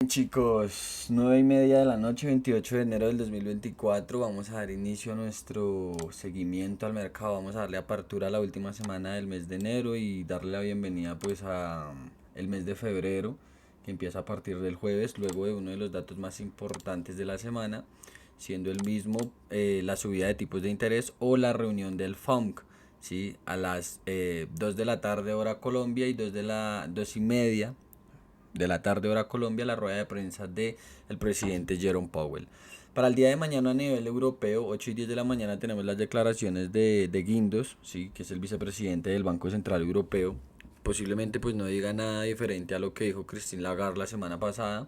Chicos, 9:30 de la noche, 28 de enero del 2024, vamos a dar inicio a nuestro seguimiento al mercado, vamos a darle apertura a la última semana del mes de enero y darle la bienvenida pues a el mes de febrero, que empieza a partir del jueves, luego de uno de los datos más importantes de la semana, siendo el mismo la subida de tipos de interés o la reunión del FOMC, ¿sí? A las 2 de la tarde hora Colombia y 2:30 de la tarde hora Colombia, la rueda de prensa de el presidente Jerome Powell. Para el día de mañana a nivel europeo, 8:10 de la mañana, tenemos las declaraciones de Guindos, ¿sí? Que es el vicepresidente del Banco Central Europeo. Posiblemente pues no diga nada diferente a lo que dijo Christine Lagarde la semana pasada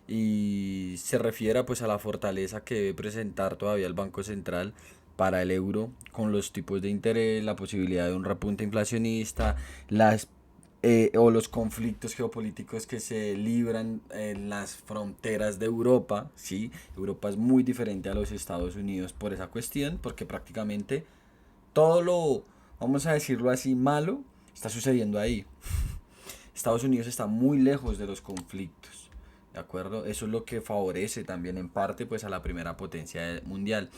y se refiera pues a la fortaleza que debe presentar todavía el Banco Central para el euro con los tipos de interés, la posibilidad de un repunte inflacionista, las o los conflictos geopolíticos que se libran en las fronteras de Europa, ¿sí? Europa es muy diferente a los Estados Unidos por esa cuestión, porque prácticamente todo lo, vamos a decirlo así, malo está sucediendo ahí. Estados Unidos está muy lejos de los conflictos, ¿de acuerdo? Eso es lo que favorece también en parte pues a la primera potencia mundial.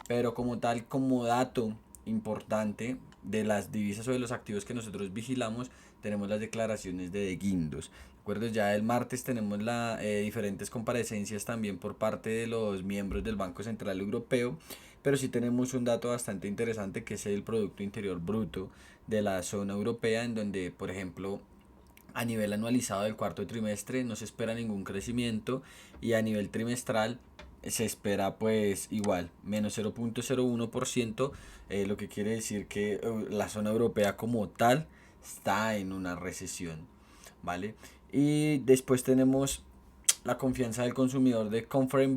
Pero como tal, como dato importante de las divisas o de los activos que nosotros vigilamos, tenemos las declaraciones de Guindos. ¿De acuerdo? Ya el martes tenemos diferentes comparecencias también por parte de los miembros del Banco Central Europeo, pero sí tenemos un dato bastante interesante que es el Producto Interior Bruto de la zona europea, en donde, por ejemplo, a nivel anualizado del cuarto trimestre no se espera ningún crecimiento y a nivel trimestral se espera pues igual, menos 0.01%, lo que quiere decir que la zona europea como tal está en una recesión, ¿vale? Y después tenemos la confianza del consumidor de Conference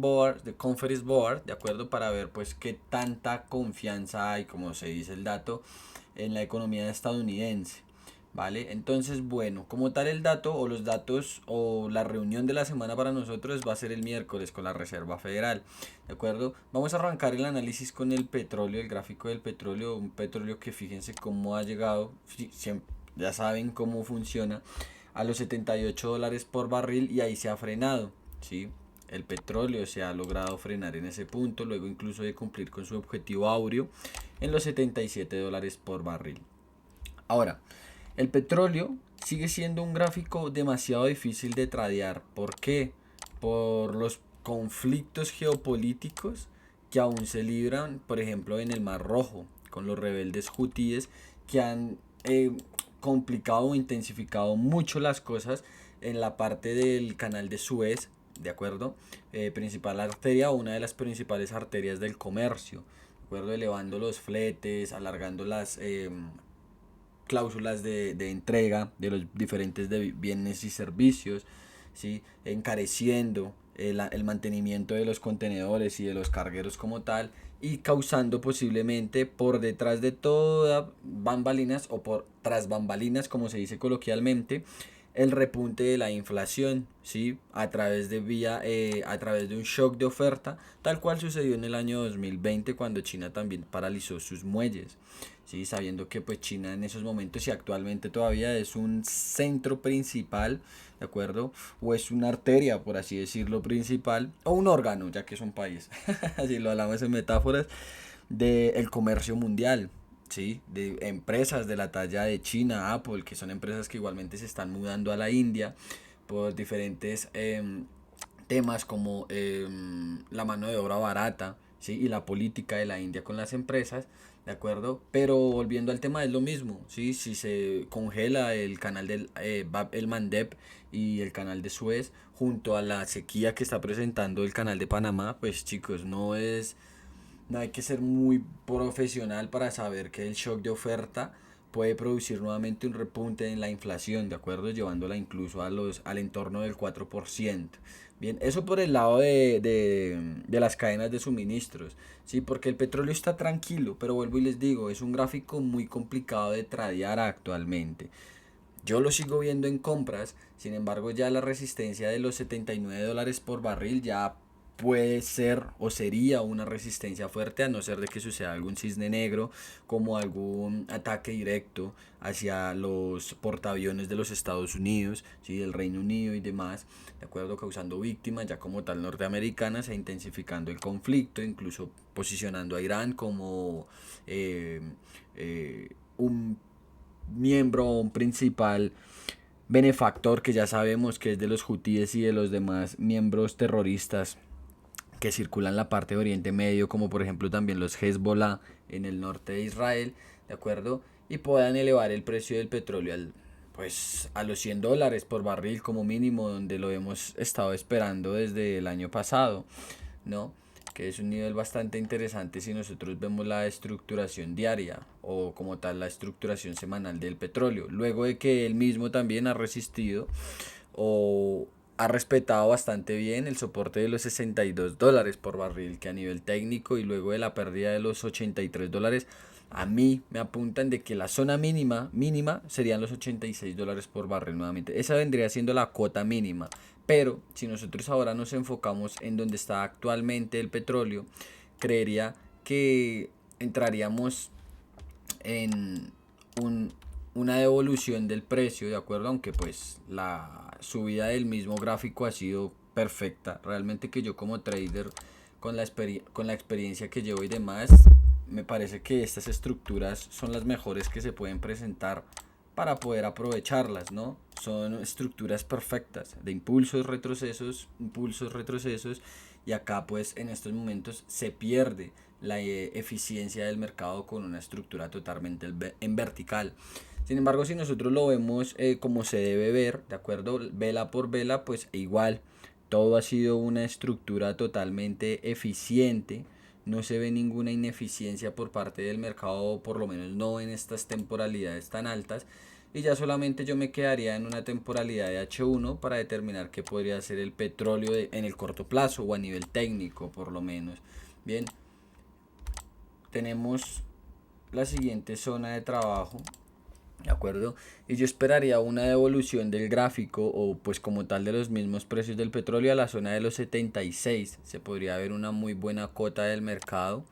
Board, ¿de acuerdo? Para ver pues qué tanta confianza hay, como se dice el dato, en la economía estadounidense. ¿Vale? Entonces, bueno, como tal el dato o los datos o la reunión de la semana para nosotros va a ser el miércoles con la Reserva Federal, ¿de acuerdo? Vamos a arrancar el análisis con el petróleo, el gráfico del petróleo, un petróleo que fíjense cómo ha llegado, ya saben cómo funciona, a los $78 por barril y ahí se ha frenado, ¿sí? El petróleo se ha logrado frenar en ese punto, luego incluso de cumplir con su objetivo áureo en los $77 por barril. Ahora, el petróleo sigue siendo un gráfico demasiado difícil de tradear. ¿Por qué? Por los conflictos geopolíticos que aún se libran, por ejemplo, en el Mar Rojo, con los rebeldes hutíes que han complicado o intensificado mucho las cosas en la parte del canal de Suez, ¿de acuerdo? Principal arteria o una de las principales arterias del comercio, ¿de acuerdo? Elevando los fletes, alargando las cláusulas de entrega de los diferentes bienes y servicios, ¿sí? Encareciendo el mantenimiento de los contenedores y de los cargueros como tal y causando posiblemente por detrás de toda bambalinas o por tras bambalinas como se dice coloquialmente el repunte de la inflación, ¿sí? A través de un shock de oferta, tal cual sucedió en el año 2020 cuando China también paralizó sus muelles, ¿sí? Sabiendo que pues China en esos momentos y actualmente todavía es un centro principal, ¿de acuerdo? O es una arteria, por así decirlo, principal, o un órgano, ya que es un país, así lo hablamos en metáforas, del comercio mundial. ¿Sí? De empresas de la talla de China, Apple, que son empresas que igualmente se están mudando a la India por diferentes temas como la mano de obra barata, ¿sí? Y la política de la India con las empresas, ¿de acuerdo? Pero volviendo al tema es lo mismo, ¿sí? Si se congela el canal del Bab el Mandeb y el canal de Suez junto a la sequía que está presentando el canal de Panamá, pues chicos, no hay que ser muy profesional para saber que el shock de oferta puede producir nuevamente un repunte en la inflación, ¿de acuerdo? Llevándola incluso al entorno del 4%. Bien, eso por el lado de las cadenas de suministros, ¿sí? Porque el petróleo está tranquilo, pero vuelvo y les digo, es un gráfico muy complicado de tradear actualmente. Yo lo sigo viendo en compras, sin embargo ya la resistencia de los $79 por barril ya puede ser o sería una resistencia fuerte, a no ser de que suceda algún cisne negro, como algún ataque directo hacia los portaaviones de los Estados Unidos, ¿sí? Del Reino Unido y demás, de acuerdo, causando víctimas ya como tal norteamericanas e intensificando el conflicto, incluso posicionando a Irán como eh, un miembro o un principal benefactor, que ya sabemos que es de los hutíes y de los demás miembros terroristas que circulan en la parte de Oriente Medio, como por ejemplo también los Hezbollah en el norte de Israel, ¿de acuerdo? Y puedan elevar el precio del petróleo pues a los $100 por barril como mínimo, donde lo hemos estado esperando desde el año pasado, ¿no? Que es un nivel bastante interesante si nosotros vemos la estructuración diaria o como tal la estructuración semanal del petróleo, luego de que él mismo también ha resistido o ha respetado bastante bien el soporte de los $62 por barril, que a nivel técnico y luego de la pérdida de los $83, a mí me apuntan de que la zona mínima serían los $86 por barril nuevamente. Esa vendría siendo la cuota mínima. Pero si nosotros ahora nos enfocamos en donde está actualmente el petróleo, creería que entraríamos en un, una devolución del precio, ¿de acuerdo? Aunque pues la subida del mismo gráfico ha sido perfecta. Realmente que yo como trader, con la experiencia que llevo y demás, me parece que estas estructuras son las mejores que se pueden presentar para poder aprovecharlas, ¿no? Son estructuras perfectas de impulsos, retrocesos, y acá pues en estos momentos se pierde la eficiencia del mercado con una estructura totalmente en vertical. Sin embargo, si nosotros lo vemos como se debe ver, ¿de acuerdo? Vela por vela, pues igual todo ha sido una estructura totalmente eficiente. No se ve ninguna ineficiencia por parte del mercado, por lo menos no en estas temporalidades tan altas. Y ya solamente yo me quedaría en una temporalidad de H1 para determinar qué podría ser el petróleo en el corto plazo o a nivel técnico por lo menos. Bien, tenemos la siguiente zona de trabajo, ¿de acuerdo? Y yo esperaría una devolución del gráfico o pues como tal de los mismos precios del petróleo a la zona de los 76. Se podría ver una muy buena cota del mercado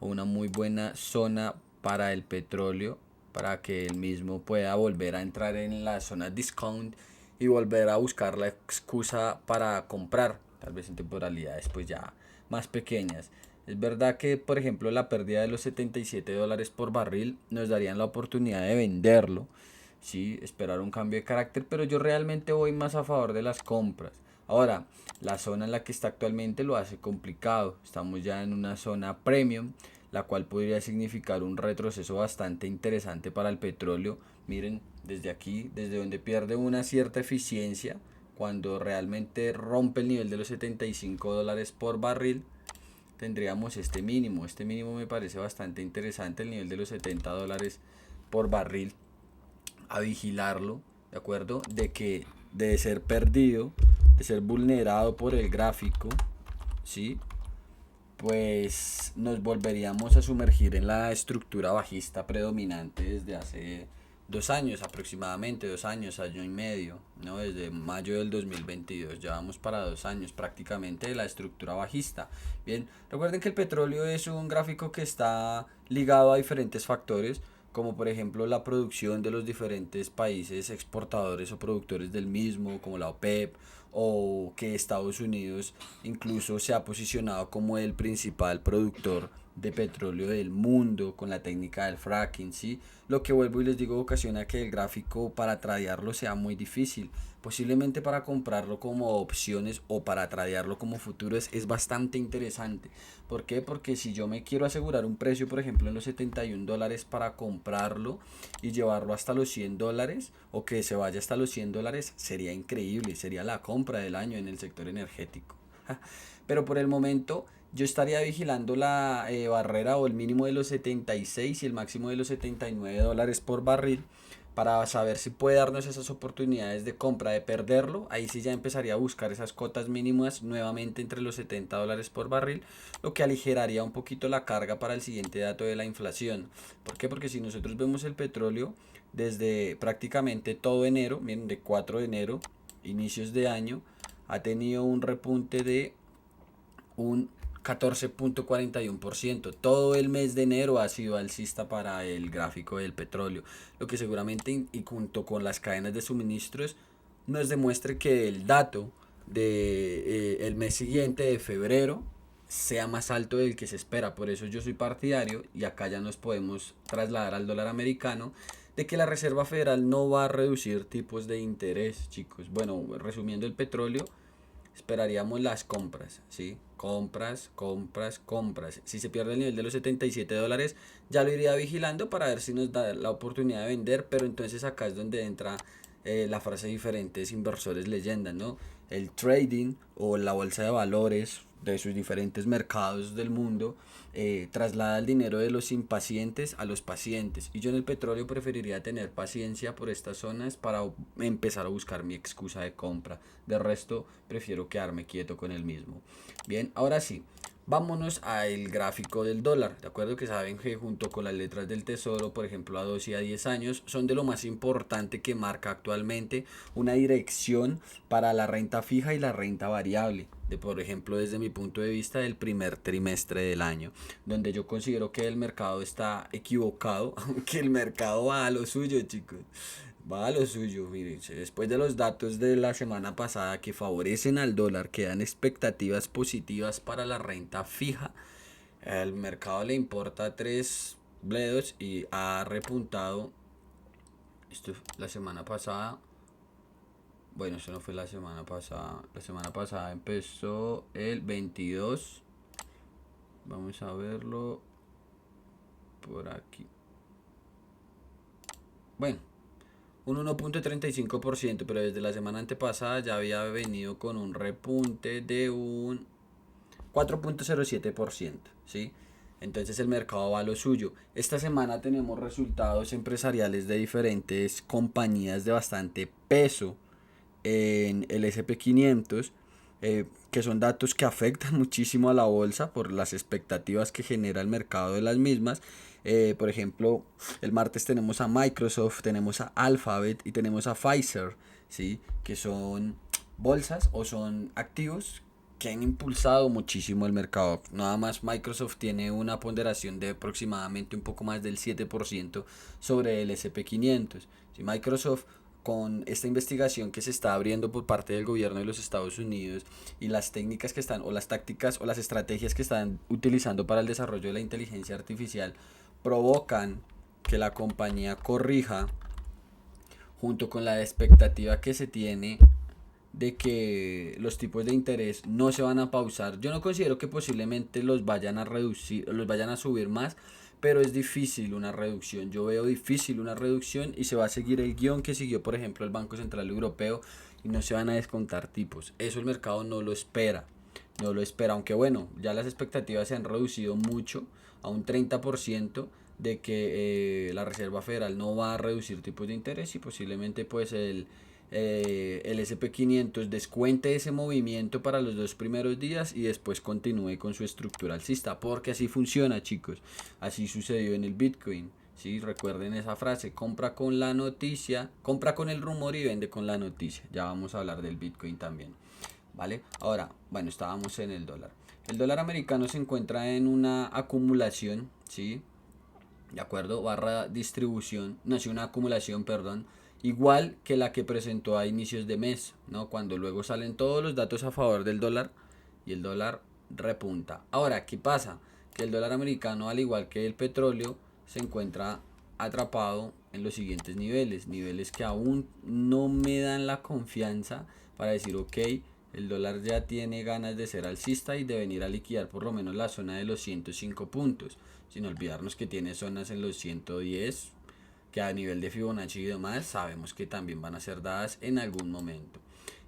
o una muy buena zona para el petróleo, para que el mismo pueda volver a entrar en la zona discount y volver a buscar la excusa para comprar, tal vez en temporalidades pues ya más pequeñas. Es verdad que, por ejemplo, la pérdida de los $77 por barril nos darían la oportunidad de venderlo, sí, esperar un cambio de carácter, pero yo realmente voy más a favor de las compras. Ahora, la zona en la que está actualmente lo hace complicado. Estamos ya en una zona premium, la cual podría significar un retroceso bastante interesante para el petróleo. Miren, desde aquí, desde donde pierde una cierta eficiencia, cuando realmente rompe el nivel de los $75 por barril, tendríamos este mínimo. Este mínimo me parece bastante interesante, el nivel de los $70 por barril, a vigilarlo, ¿de acuerdo? De que de ser perdido, de ser vulnerado por el gráfico, ¿sí? Pues nos volveríamos a sumergir en la estructura bajista predominante desde hace 2 años aproximadamente, 2 años, año y medio, ¿no? Desde mayo del 2022, ya vamos para 2 años prácticamente de la estructura bajista. Bien, recuerden que el petróleo es un gráfico que está ligado a diferentes factores, como por ejemplo la producción de los diferentes países exportadores o productores del mismo, como la OPEP, o que Estados Unidos incluso se ha posicionado como el principal productor de petróleo del mundo con la técnica del fracking, ¿sí? Lo que vuelvo y les digo ocasiona que el gráfico para tradearlo sea muy difícil. Posiblemente para comprarlo como opciones o para tradearlo como futuros es bastante interesante. ¿Por qué? Porque si yo me quiero asegurar un precio, por ejemplo, en los $71 para comprarlo y llevarlo hasta los $100 o que se vaya hasta los $100, sería increíble, sería la compra del año en el sector energético. Pero por el momento yo estaría vigilando la barrera o el mínimo de los 76 y el máximo de los $79 por barril para saber si puede darnos esas oportunidades de compra, de perderlo. Ahí sí ya empezaría a buscar esas cotas mínimas nuevamente entre los $70 por barril, lo que aligeraría un poquito la carga para el siguiente dato de la inflación. ¿Por qué? Porque si nosotros vemos el petróleo desde prácticamente todo enero, miren, de 4 de enero, inicios de año, ha tenido un repunte de un 14.41%. Todo el mes de enero ha sido alcista para el gráfico del petróleo, lo que seguramente y junto con las cadenas de suministros nos demuestre que el dato de el mes siguiente de febrero sea más alto del que se espera. Por eso yo soy partidario, y acá ya nos podemos trasladar al dólar americano, de que la Reserva Federal no va a reducir tipos de interés, chicos. Bueno, resumiendo el petróleo, esperaríamos las compras, ¿sí? Compras, compras, compras. Si se pierde el nivel de los $77, ya lo iría vigilando para ver si nos da la oportunidad de vender, pero entonces acá es donde entra la frase de diferentes inversores leyendas, ¿no? El trading o la bolsa de valores de sus diferentes mercados del mundo traslada el dinero de los impacientes a los pacientes. Y yo en el petróleo preferiría tener paciencia por estas zonas para empezar a buscar mi excusa de compra. De resto, prefiero quedarme quieto con el mismo. Bien, ahora sí, vámonos al gráfico del dólar. De acuerdo que saben que junto con las letras del tesoro, por ejemplo a 2 y a 10 años, son de lo más importante que marca actualmente una dirección para la renta fija y la renta variable. De, por ejemplo, desde mi punto de vista del primer trimestre del año, donde yo considero que el mercado está equivocado, aunque el mercado va a lo suyo, chicos. Va a lo suyo, miren, después de los datos de la semana pasada que favorecen al dólar, que dan expectativas positivas para la renta fija, el mercado le importa tres bledos y ha repuntado. Esto la semana pasada, bueno, eso no fue la semana pasada empezó el 22, vamos a verlo por aquí, bueno, un 1.35%, pero desde la semana antepasada ya había venido con un repunte de un 4.07%, ¿sí? Entonces el mercado va a lo suyo. Esta semana tenemos resultados empresariales de diferentes compañías de bastante peso en el SP 500, que son datos que afectan muchísimo a la bolsa por las expectativas que genera el mercado de las mismas. Por ejemplo, el martes tenemos a Microsoft, tenemos a Alphabet y tenemos a Pfizer, ¿sí? Que son bolsas o son activos que han impulsado muchísimo el mercado. Nada más Microsoft tiene una ponderación de aproximadamente un poco más del 7% sobre el SP 500. Si Microsoft, con esta investigación que se está abriendo por parte del gobierno de los Estados Unidos y las técnicas que están, o las tácticas o las estrategias que están utilizando para el desarrollo de la inteligencia artificial, provocan que la compañía corrija junto con la expectativa que se tiene de que los tipos de interés no se van a pausar. Yo no considero que posiblemente los vayan a reducir, los vayan a subir más, pero es difícil una reducción. Yo veo difícil una reducción y se va a seguir el guión que siguió, por ejemplo, el Banco Central Europeo, y no se van a descontar tipos. Eso el mercado no lo espera. No lo espera, aunque bueno, ya las expectativas se han reducido mucho a un 30% de que la Reserva Federal no va a reducir tipos de interés, y posiblemente pues el SP 500 descuente ese movimiento para los 2 primeros días y después continúe con su estructura alcista, porque así funciona, chicos. Así sucedió en el Bitcoin. Sí, recuerden esa frase: compra con la noticia, compra con el rumor y vende con la noticia. Ya vamos a hablar del Bitcoin también, ¿vale? Ahora, bueno, estábamos en el dólar. El dólar americano se encuentra en una acumulación, ¿sí? De acuerdo, barra distribución, no, sí, una acumulación, perdón, igual que la que presentó a inicios de mes, ¿no? Cuando luego salen todos los datos a favor del dólar y el dólar repunta. Ahora, ¿qué pasa? Que el dólar americano, al igual que el petróleo, se encuentra atrapado en los siguientes niveles, niveles que aún no me dan la confianza para decir, ok, el dólar ya tiene ganas de ser alcista y de venir a liquidar por lo menos la zona de los 105 puntos, sin olvidarnos que tiene zonas en los 110, que a nivel de Fibonacci y demás sabemos que también van a ser dadas en algún momento.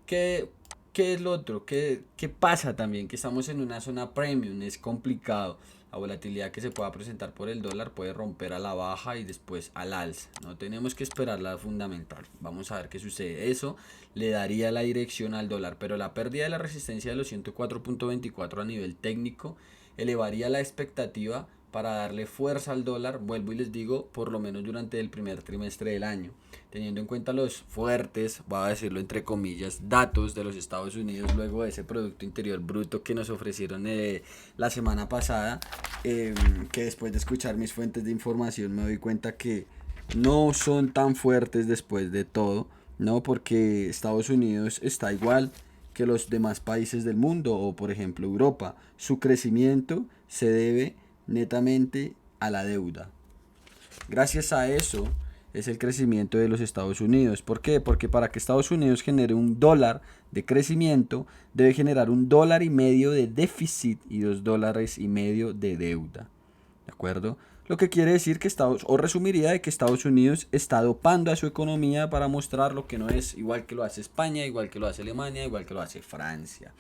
¿Qué, qué es lo otro? ¿Qué pasa también? Que estamos en una zona premium, es complicado. La volatilidad que se pueda presentar por el dólar puede romper a la baja y después al alza. No tenemos que esperar la fundamental. Vamos a ver qué sucede. Eso le daría la dirección al dólar, pero la pérdida de la resistencia de los 104.24 a nivel técnico elevaría la expectativa para darle fuerza al dólar, vuelvo y les digo, por lo menos durante el primer trimestre del año, teniendo en cuenta los fuertes, voy a decirlo entre comillas, datos de los Estados Unidos luego de ese Producto Interior Bruto que nos ofrecieron la semana pasada, que después de escuchar mis fuentes de información me doy cuenta que no son tan fuertes después de todo, ¿no? Porque Estados Unidos está igual que los demás países del mundo o por ejemplo Europa. Su crecimiento se debe netamente a la deuda. Gracias a eso es el crecimiento de los Estados Unidos. ¿Por qué? Porque para que Estados Unidos genere un dólar de crecimiento, debe generar $1.50 de déficit y $2.50 de deuda. ¿De acuerdo? Lo que quiere decir que resumiría de que Estados Unidos está dopando a su economía para mostrar lo que no es, igual que lo hace España, igual que lo hace Alemania, igual que lo hace Francia,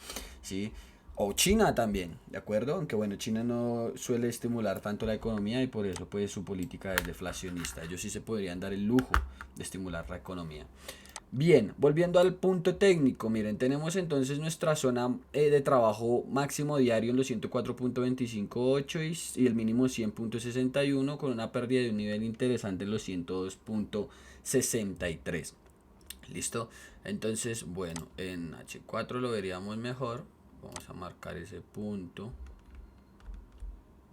¿sí? O China también, ¿de acuerdo? Aunque bueno, China no suele estimular tanto la economía y por eso pues su política es deflacionista. Ellos sí se podrían dar el lujo de estimular la economía. Bien, volviendo al punto técnico, miren, tenemos entonces nuestra zona de trabajo máximo diario en los 104.258 y el mínimo 100.61 con una pérdida de un nivel interesante en los 102.63. ¿Listo? Entonces, bueno, en H4 lo veríamos mejor. Vamos a marcar ese punto.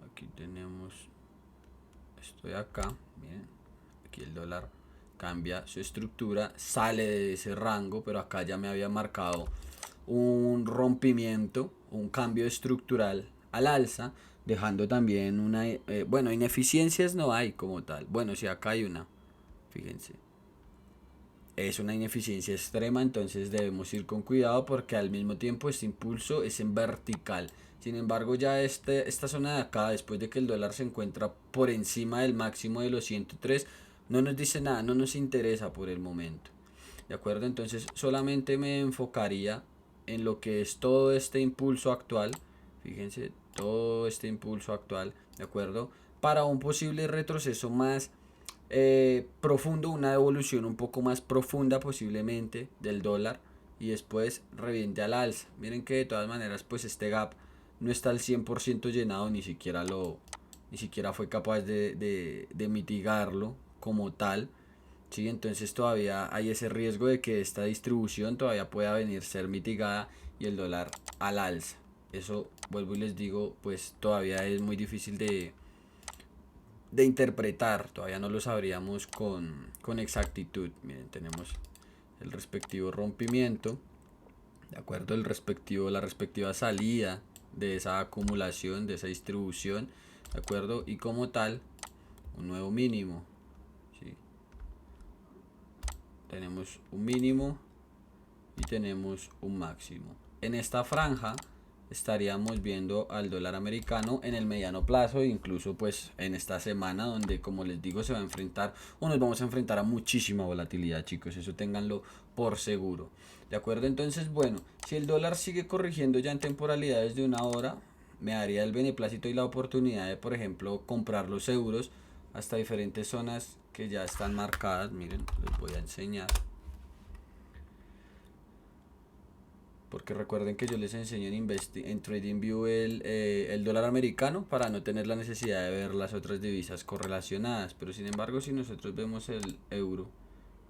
Aquí tenemos, estoy acá, miren, aquí el dólar cambia su estructura, sale de ese rango, pero acá ya me había marcado un rompimiento, un cambio estructural al alza, dejando también una, bueno, ineficiencias no hay como tal. Bueno, si acá hay una, fíjense. Es una ineficiencia extrema, entonces debemos ir con cuidado porque al mismo tiempo este impulso es en vertical. Sin embargo, ya esta zona de acá, después de que el dólar se encuentra por encima del máximo de los 103, no nos dice nada, no nos interesa por el momento. ¿De acuerdo? Entonces solamente me enfocaría en lo que es todo este impulso actual. Fíjense, todo este impulso actual, ¿de acuerdo? Para un posible retroceso más profundo, una devolución un poco más profunda posiblemente del dólar y después reviente al alza. Miren que de todas maneras pues este gap no está al 100% llenado, ni siquiera fue capaz de mitigarlo como tal. ¿Sí? Entonces todavía hay ese riesgo de que esta distribución todavía pueda venir a ser mitigada y el dólar al alza. Eso vuelvo y les digo, pues todavía es muy difícil de interpretar, todavía no lo sabríamos con exactitud. Miren, tenemos el respectivo rompimiento, de acuerdo, la respectiva salida de esa acumulación, de esa distribución, de acuerdo, y como tal, un nuevo mínimo, ¿sí? Tenemos un mínimo y tenemos un máximo. En esta franja estaríamos viendo al dólar americano en el mediano plazo, incluso pues en esta semana donde como les digo se va a enfrentar o nos vamos a enfrentar a muchísima volatilidad, chicos, eso ténganlo por seguro. De acuerdo, entonces bueno, si el dólar sigue corrigiendo ya en temporalidades de una hora, me daría el beneplácito y la oportunidad de por ejemplo comprar los euros hasta diferentes zonas que ya están marcadas. Miren, les voy a enseñar. Porque recuerden que yo les enseño en TradingView el dólar americano para no tener la necesidad de ver las otras divisas correlacionadas. Pero sin embargo, si nosotros vemos el euro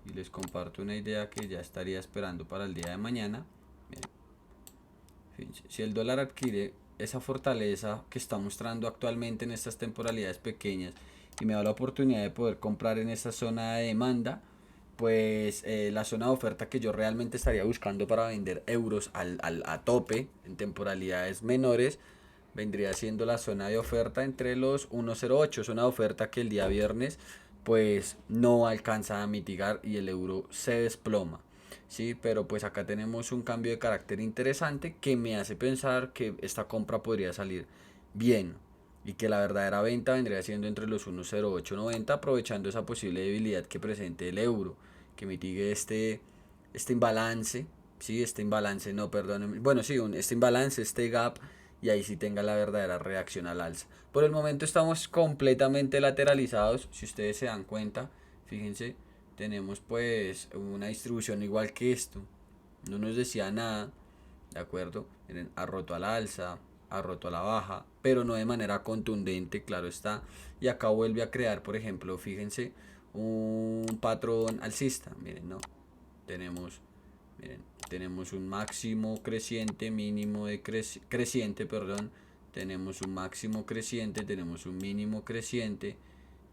y les comparto una idea que ya estaría esperando para el día de mañana. Miren, si el dólar adquiere esa fortaleza que está mostrando actualmente en estas temporalidades pequeñas y me da la oportunidad de poder comprar en esta zona de demanda, pues la zona de oferta que yo realmente estaría buscando para vender euros a tope en temporalidades menores vendría siendo la zona de oferta entre los 1.08, zona de oferta que el día viernes pues no alcanza a mitigar y el euro se desploma. Sí, pero pues acá tenemos un cambio de carácter interesante que me hace pensar que esta compra podría salir bien y que la verdadera venta vendría siendo entre los 1.0890 aprovechando esa posible debilidad que presente el euro, que mitigue este imbalance, sí, este imbalance, no, perdón, bueno, sí, este imbalance, este gap y ahí sí tenga la verdadera reacción al alza. Por el momento estamos completamente lateralizados, si ustedes se dan cuenta, fíjense, tenemos pues una distribución igual que esto, no nos decía nada, ¿de acuerdo? Miren, ha roto al alza, ha roto a la baja, pero no de manera contundente, claro está. Y acá vuelve a crear, por ejemplo, fíjense, un patrón alcista. Miren, ¿no? Tenemos, miren, tenemos un máximo creciente, mínimo de creciente, perdón. Tenemos un máximo creciente, tenemos un mínimo creciente.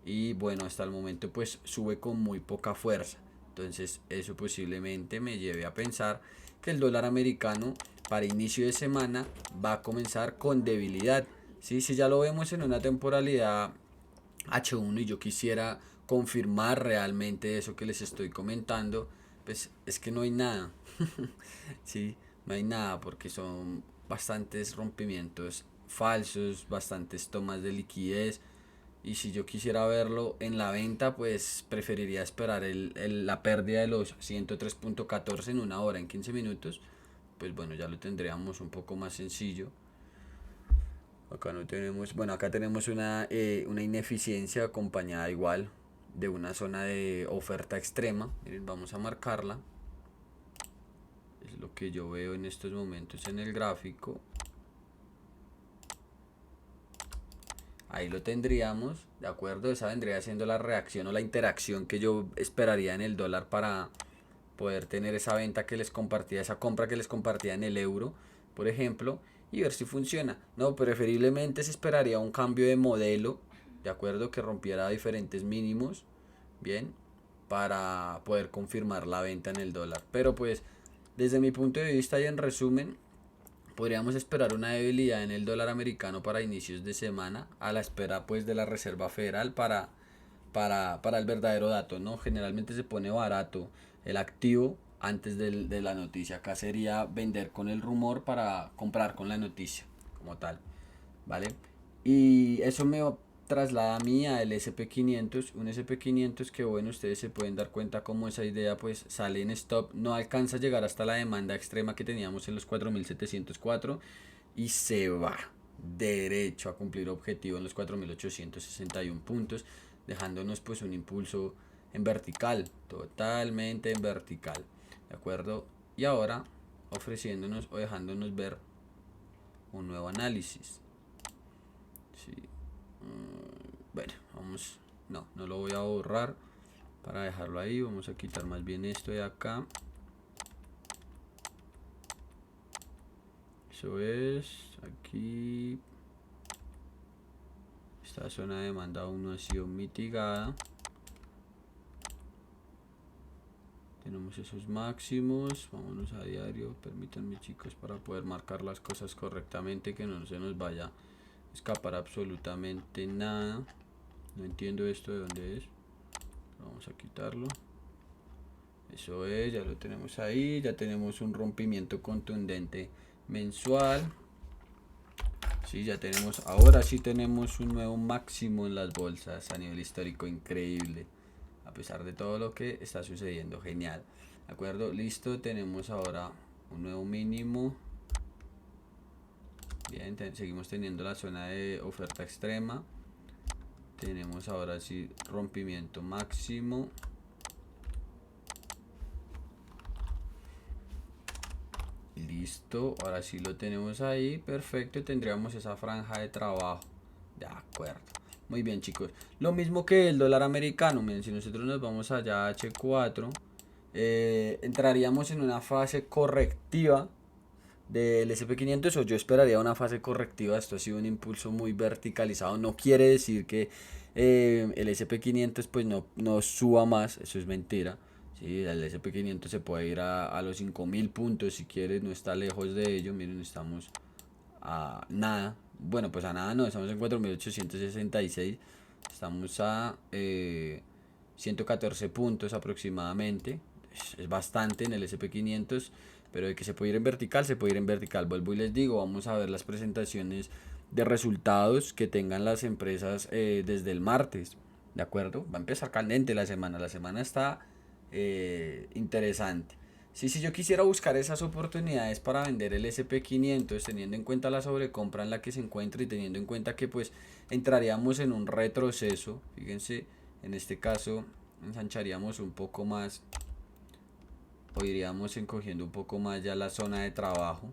Y bueno, hasta el momento pues sube con muy poca fuerza. Entonces eso posiblemente me lleve a pensar que el dólar americano para inicio de semana va a comenzar con debilidad. ¿Sí? Si ya lo vemos en una temporalidad H1 y yo quisiera confirmar realmente eso que les estoy comentando, pues es que no hay nada. Sí, no hay nada porque son bastantes rompimientos falsos, bastantes tomas de liquidez. Y si yo quisiera verlo en la venta, pues preferiría esperar la pérdida de los 103.14 en una hora, en 15 minutos. Pues bueno, ya lo tendríamos un poco más sencillo. Acá no tenemos, bueno, acá tenemos una ineficiencia acompañada igual de una zona de oferta extrema. Miren, vamos a marcarla. Es lo que yo veo en estos momentos en el gráfico. Ahí lo tendríamos, ¿de acuerdo? Esa vendría siendo la reacción o la interacción que yo esperaría en el dólar para poder tener esa venta que les compartía, esa compra que les compartía en el euro, por ejemplo, y ver si funciona. No, preferiblemente se esperaría un cambio de modelo, ¿de acuerdo? Que rompiera diferentes mínimos, bien, para poder confirmar la venta en el dólar. Pero pues, desde mi punto de vista y en resumen, podríamos esperar una debilidad en el dólar americano para inicios de semana, a la espera pues de la Reserva Federal para el verdadero dato, ¿no? Generalmente se pone barato el activo antes de la noticia. Acá sería vender con el rumor para comprar con la noticia, como tal, ¿vale? Y eso me traslada a mí al SP500, un SP500 que bueno, ustedes se pueden dar cuenta como esa idea pues sale en stop, no alcanza a llegar hasta la demanda extrema que teníamos en los 4704 y se va derecho a cumplir objetivo en los 4861 puntos, dejándonos pues un impulso en vertical, totalmente en vertical, ¿de acuerdo? Y ahora ofreciéndonos o dejándonos ver un nuevo análisis. Sí. Bueno, vamos. No, no lo voy a borrar para dejarlo ahí. Vamos a quitar más bien esto de acá. Eso es. Aquí. Esta zona de demanda aún no ha sido mitigada. Tenemos esos máximos. Vámonos a diario. Permítanme, chicos, para poder marcar las cosas correctamente. Que no se nos vaya a escapar absolutamente nada. No entiendo esto de dónde es. Vamos a quitarlo. Eso es, ya lo tenemos ahí. Ya tenemos un rompimiento contundente mensual. Sí, ya tenemos, ahora sí tenemos un nuevo máximo en las bolsas a nivel histórico, increíble. A pesar de todo lo que está sucediendo, genial. ¿De acuerdo? Listo, tenemos ahora un nuevo mínimo. Bien, seguimos teniendo la zona de oferta extrema. Tenemos ahora sí rompimiento máximo. Listo, ahora sí lo tenemos ahí, perfecto, tendríamos esa franja de trabajo. De acuerdo. Muy bien, chicos. Lo mismo que el dólar americano. Miren, si nosotros nos vamos allá a H4, entraríamos en una fase correctiva del SP500, o yo esperaría una fase correctiva. Esto ha sido un impulso muy verticalizado. No quiere decir que el SP500 pues no suba más, eso es mentira. Sí, el SP500 se puede ir a los 5000 puntos si quieres, no está lejos de ello. Miren, estamos a nada. Bueno, pues a nada no, estamos en 4866. Estamos a 114 puntos aproximadamente. Es bastante en el SP500, pero de que se puede ir en vertical, se puede ir en vertical. Vuelvo y les digo, vamos a ver las presentaciones de resultados que tengan las empresas desde el martes. ¿De acuerdo? Va a empezar caliente la semana. La semana está interesante. Sí, si yo quisiera buscar esas oportunidades para vender el SP500, teniendo en cuenta la sobrecompra en la que se encuentra y teniendo en cuenta que pues entraríamos en un retroceso, fíjense, en este caso ensancharíamos un poco más o iríamos encogiendo un poco más ya la zona de trabajo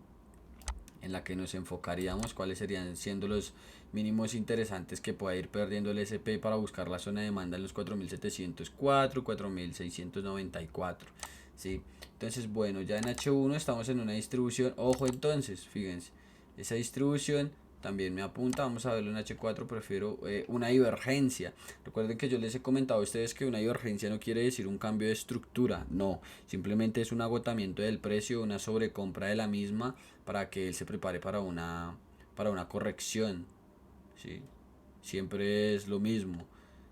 en la que nos enfocaríamos, cuáles serían siendo los mínimos interesantes que pueda ir perdiendo el SP para buscar la zona de demanda en los 4704, 4694, ¿sí? Entonces, bueno, ya en H1 estamos en una distribución, ojo entonces, fíjense, esa distribución también me apunta, vamos a verlo en H4, prefiero una divergencia. Recuerden que yo les he comentado a ustedes que una divergencia no quiere decir un cambio de estructura, no, simplemente es un agotamiento del precio, una sobrecompra de la misma para que él se prepare para una corrección, ¿sí? Siempre es lo mismo.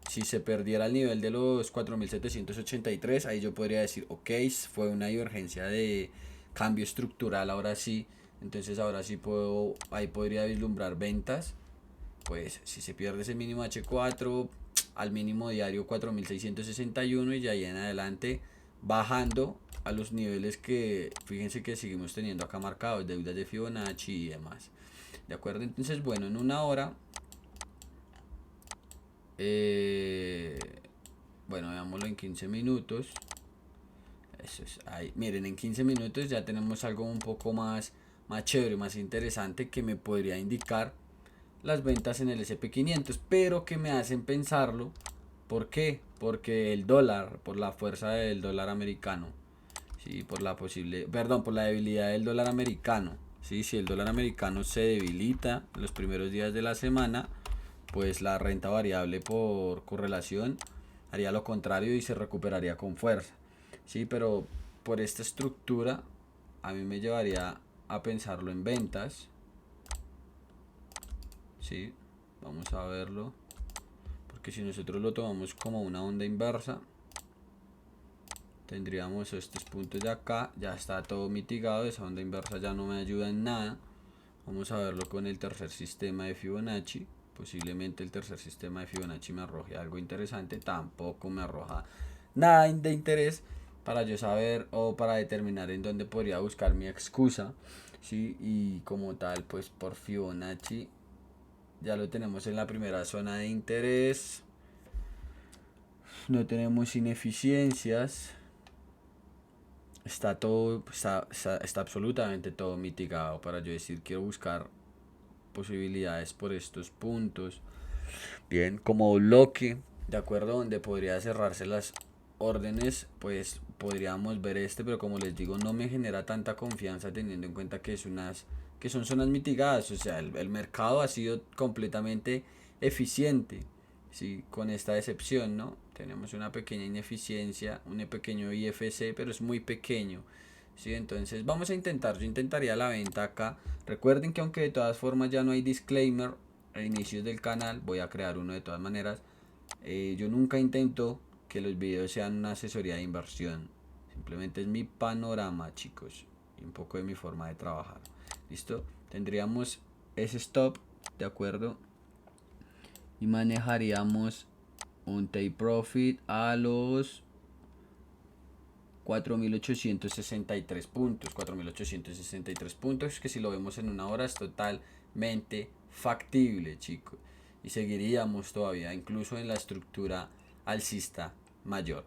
Si se perdiera el nivel de los 4783, ahí yo podría decir, ok, fue una divergencia de cambio estructural, ahora sí. Entonces ahora sí puedo, ahí podría vislumbrar ventas. Pues si se pierde ese mínimo H4 al mínimo diario 4661 y ya ahí en adelante bajando a los niveles que fíjense que seguimos teniendo acá marcados, deudas de Fibonacci y demás. ¿De acuerdo? Entonces, bueno, en una hora bueno, veámoslo en 15 minutos. Eso es ahí. Miren, en 15 minutos ya tenemos algo un poco más chévere, más interesante que me podría indicar las ventas en el SP500, pero que me hacen pensarlo. ¿Por qué? Porque el dólar, por la fuerza del dólar americano, sí, por la por la debilidad del dólar americano, sí, si el dólar americano se debilita en los primeros días de la semana, pues la renta variable por correlación haría lo contrario y se recuperaría con fuerza, sí, pero por esta estructura a mí me llevaría a pensarlo en ventas, sí, vamos a verlo, porque si nosotros lo tomamos como una onda inversa, tendríamos estos puntos de acá, ya está todo mitigado, esa onda inversa ya no me ayuda en nada. Vamos a verlo con el tercer sistema de Fibonacci. Posiblemente el tercer sistema de Fibonacci me arroje algo interesante, tampoco me arroja nada de interés para yo saber o para determinar en dónde podría buscar mi excusa, ¿sí? Y como tal, pues por Fibonacci ya lo tenemos en la primera zona de interés, no tenemos ineficiencias, está todo, está absolutamente todo mitigado para yo decir quiero buscar posibilidades por estos puntos. Bien, como bloque, de acuerdo, donde podría cerrarse las órdenes, pues podríamos ver este, pero como les digo, no me genera tanta confianza teniendo en cuenta que que son zonas mitigadas, o sea, el mercado ha sido completamente eficiente, sí, con esta excepción, ¿no? Tenemos una pequeña ineficiencia, un pequeño IFC, pero es muy pequeño. Sí, entonces vamos a intentar, yo intentaría la venta acá. Recuerden que aunque de todas formas ya no hay disclaimer a inicios del canal, voy a crear uno de todas maneras. Yo nunca intento que los videos sean una asesoría de inversión. Simplemente es mi panorama, chicos, y un poco de mi forma de trabajar. ¿Listo? Tendríamos ese stop, ¿de acuerdo? Y manejaríamos un take profit a los 4.863 puntos, 4.863 puntos, que si lo vemos en una hora es totalmente factible, chicos. Y seguiríamos todavía, incluso en la estructura alcista mayor.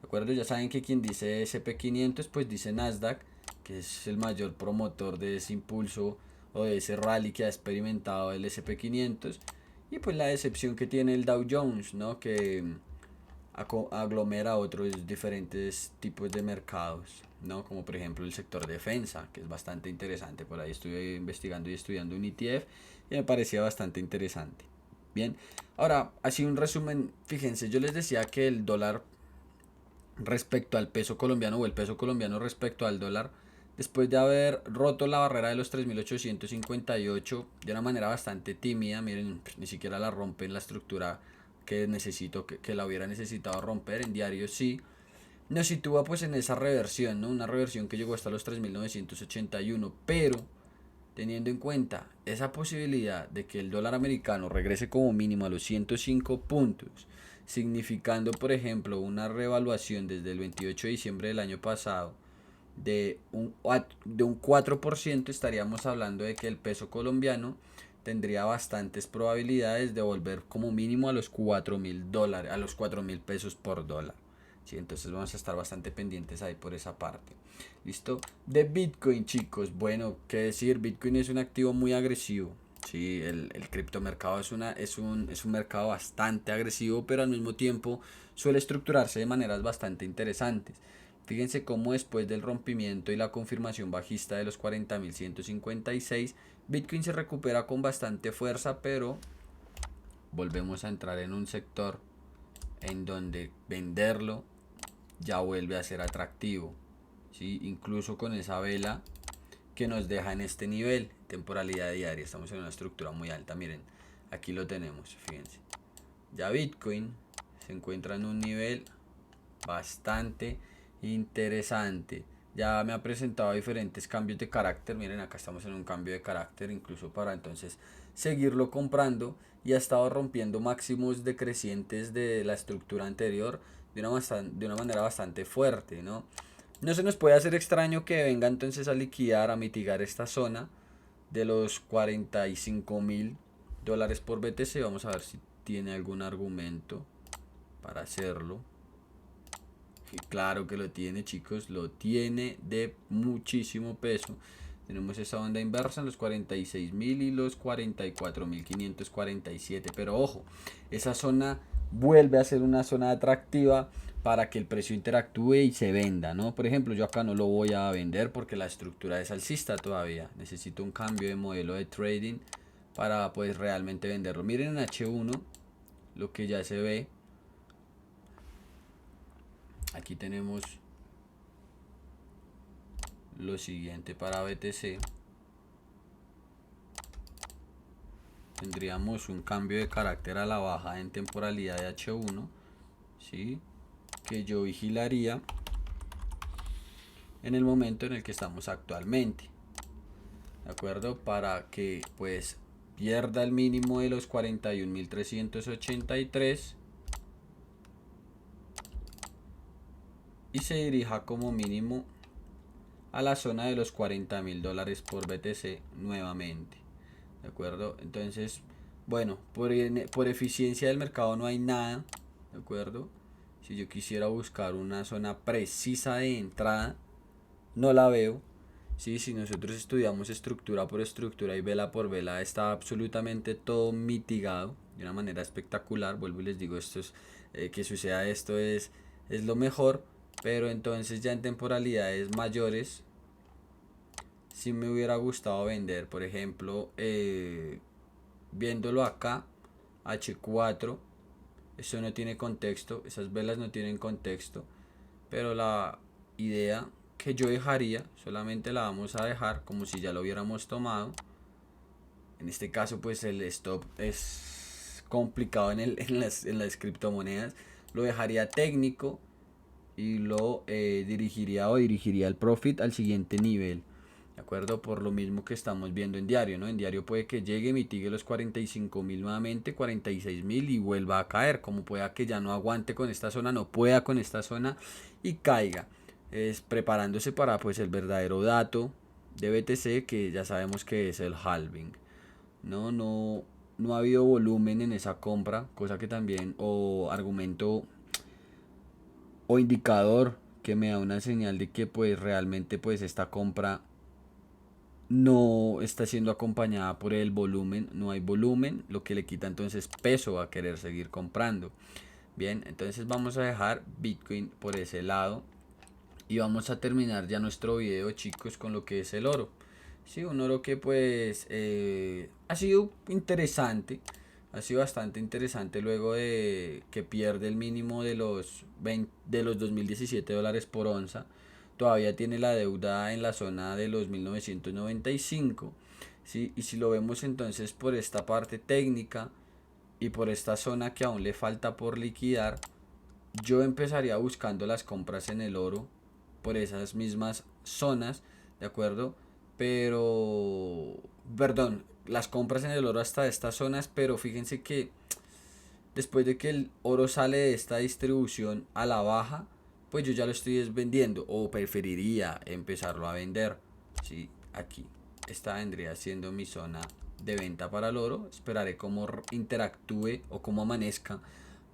¿De acuerdo? Ya saben que quien dice SP500, pues dice Nasdaq, que es el mayor promotor de ese impulso o de ese rally que ha experimentado el SP500. Y pues la decepción que tiene el Dow Jones, ¿no? Que aglomera otros diferentes tipos de mercados, ¿no? Como por ejemplo el sector defensa, que es bastante interesante. Por ahí estuve investigando y estudiando un ETF y me parecía bastante interesante. Bien, ahora, así un resumen, fíjense, yo les decía que el dólar respecto al peso colombiano o el peso colombiano respecto al dólar, después de haber roto la barrera de los 3.858 de una manera bastante tímida, miren, ni siquiera la rompe en la estructura que necesito, que la hubiera necesitado romper en diario, sí, nos sitúa pues en esa reversión, ¿no? Una reversión que llegó hasta los 3.981, pero teniendo en cuenta esa posibilidad de que el dólar americano regrese como mínimo a los 105 puntos, significando por ejemplo una revaluación desde el 28 de diciembre del año pasado de un 4%, estaríamos hablando de que el peso colombiano tendría bastantes probabilidades de volver como mínimo a los $4.000, a los 4.000 pesos por dólar. Sí, entonces vamos a estar bastante pendientes ahí por esa parte. ¿Listo? De Bitcoin, chicos. Bueno, qué decir, Bitcoin es un activo muy agresivo. Sí, el criptomercado es un mercado bastante agresivo, pero al mismo tiempo suele estructurarse de maneras bastante interesantes. Fíjense cómo después del rompimiento y la confirmación bajista de los 40.156, Bitcoin se recupera con bastante fuerza, pero volvemos a entrar en un sector en donde venderlo ya vuelve a ser atractivo, ¿sí? Incluso con esa vela que nos deja en este nivel, temporalidad diaria, estamos en una estructura muy alta, miren, aquí lo tenemos, fíjense, ya Bitcoin se encuentra en un nivel bastante interesante, ya me ha presentado diferentes cambios de carácter, miren acá estamos en un cambio de carácter incluso para entonces seguirlo comprando y ha estado rompiendo máximos decrecientes de la estructura anterior de una manera bastante fuerte, ¿no? No se nos puede hacer extraño que venga entonces a liquidar, a mitigar esta zona de los 45.000 dólares por BTC. Vamos a ver si tiene algún argumento para hacerlo. Y claro que lo tiene, chicos, lo tiene de muchísimo peso. Tenemos esa onda inversa en los 46.000 y los 44.547. Pero ojo, esa zona vuelve a ser una zona atractiva para que el precio interactúe y se venda, ¿no? Por ejemplo, yo acá no lo voy a vender porque la estructura es alcista todavía. Necesito un cambio de modelo de trading para pues realmente venderlo. Miren en H1 lo que ya se ve. Aquí tenemos lo siguiente para BTC. Tendríamos un cambio de carácter a la baja en temporalidad de H1, ¿sí? Que yo vigilaría en el momento en el que estamos actualmente, ¿de acuerdo? Para que pues pierda el mínimo de los 41.383 y se dirija como mínimo a la zona de los 40.000 dólares por BTC nuevamente, ¿de acuerdo? Entonces, bueno, por eficiencia del mercado no hay nada, ¿de acuerdo? Si yo quisiera buscar una zona precisa de entrada, no la veo. Sí, si nosotros estudiamos estructura por estructura y vela por vela, está absolutamente todo mitigado de una manera espectacular. Vuelvo y les digo, que suceda esto es lo mejor, pero entonces ya en temporalidades mayores, si me hubiera gustado vender, por ejemplo, viéndolo acá, H4, eso no tiene contexto, esas velas no tienen contexto, pero la idea que yo dejaría, solamente la vamos a dejar como si ya lo hubiéramos tomado. En este caso pues el stop es complicado en las criptomonedas, lo dejaría técnico y lo dirigiría el profit al siguiente nivel. ¿De acuerdo? Por lo mismo que estamos viendo en diario, ¿no? En diario puede que llegue, mitigue los 45.000 nuevamente, 46.000 y vuelva a caer. Como pueda que ya no aguante con esta zona, no pueda con esta zona y caiga. Es preparándose para pues el verdadero dato de BTC que ya sabemos que es el halving. No ha habido volumen en esa compra, cosa que también, o argumento o indicador que me da una señal de que pues realmente pues esta compra no está siendo acompañada por el volumen, no hay volumen, lo que le quita entonces peso a querer seguir comprando. Bien, entonces vamos a dejar Bitcoin por ese lado y vamos a terminar ya nuestro video, chicos, con lo que es el oro. Sí, un oro que pues ha sido interesante, ha sido bastante interesante luego de que pierde el mínimo de los 2017 dólares por onza. Todavía tiene la deuda en la zona de los 1995, ¿sí? Y si lo vemos entonces por esta parte técnica y por esta zona que aún le falta por liquidar, yo empezaría buscando las compras en el oro por esas mismas zonas, ¿de acuerdo? Pero, perdón, las compras en el oro hasta estas zonas, pero fíjense que después de que el oro sale de esta distribución a la baja, pues yo ya lo estoy vendiendo o preferiría empezarlo a vender. Sí, aquí. Esta vendría siendo mi zona de venta para el oro. Esperaré cómo interactúe o cómo amanezca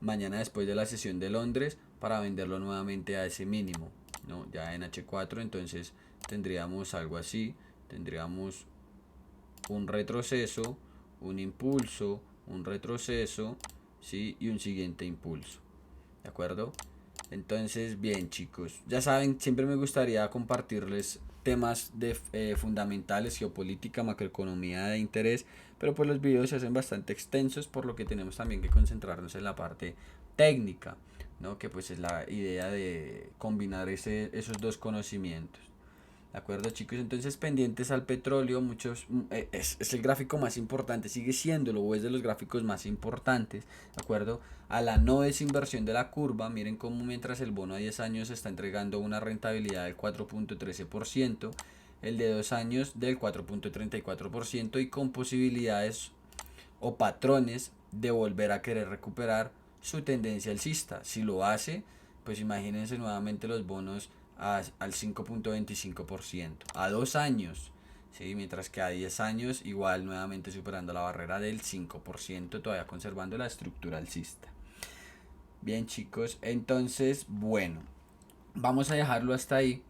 mañana después de la sesión de Londres para venderlo nuevamente a ese mínimo, ¿no? Ya en H4 entonces tendríamos algo así, tendríamos un retroceso, un impulso, un retroceso, ¿sí? Y un siguiente impulso, ¿de acuerdo? Entonces, bien chicos, ya saben, siempre me gustaría compartirles temas de fundamentales, geopolítica, macroeconomía de interés, pero pues los videos se hacen bastante extensos, por lo que tenemos también que concentrarnos en la parte técnica, ¿no? Que pues es la idea de combinar esos dos conocimientos. ¿De acuerdo, chicos? Entonces, pendientes al petróleo, es el gráfico más importante, sigue siéndolo, o es de los gráficos más importantes, ¿de acuerdo? A la no desinversión de la curva, miren cómo mientras el bono a 10 años está entregando una rentabilidad del 4.13%, el de 2 años del 4.34% y con posibilidades o patrones de volver a querer recuperar su tendencia alcista. Si lo hace, pues imagínense nuevamente los bonos al 5.25% a 2 años, ¿sí? Mientras que a 10 años igual nuevamente superando la barrera del 5%, todavía conservando la estructura alcista. Bien chicos, entonces bueno, vamos a dejarlo hasta ahí.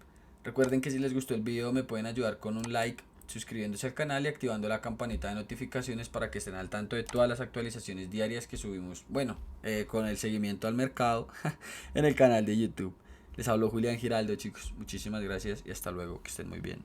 Recuerden que si les gustó el video me pueden ayudar con un like, suscribiéndose al canal y activando la campanita de notificaciones para que estén al tanto de todas las actualizaciones diarias que subimos, bueno, con el seguimiento al mercado en el canal de YouTube. Les hablo Julián Giraldo, chicos, muchísimas gracias y hasta luego, que estén muy bien.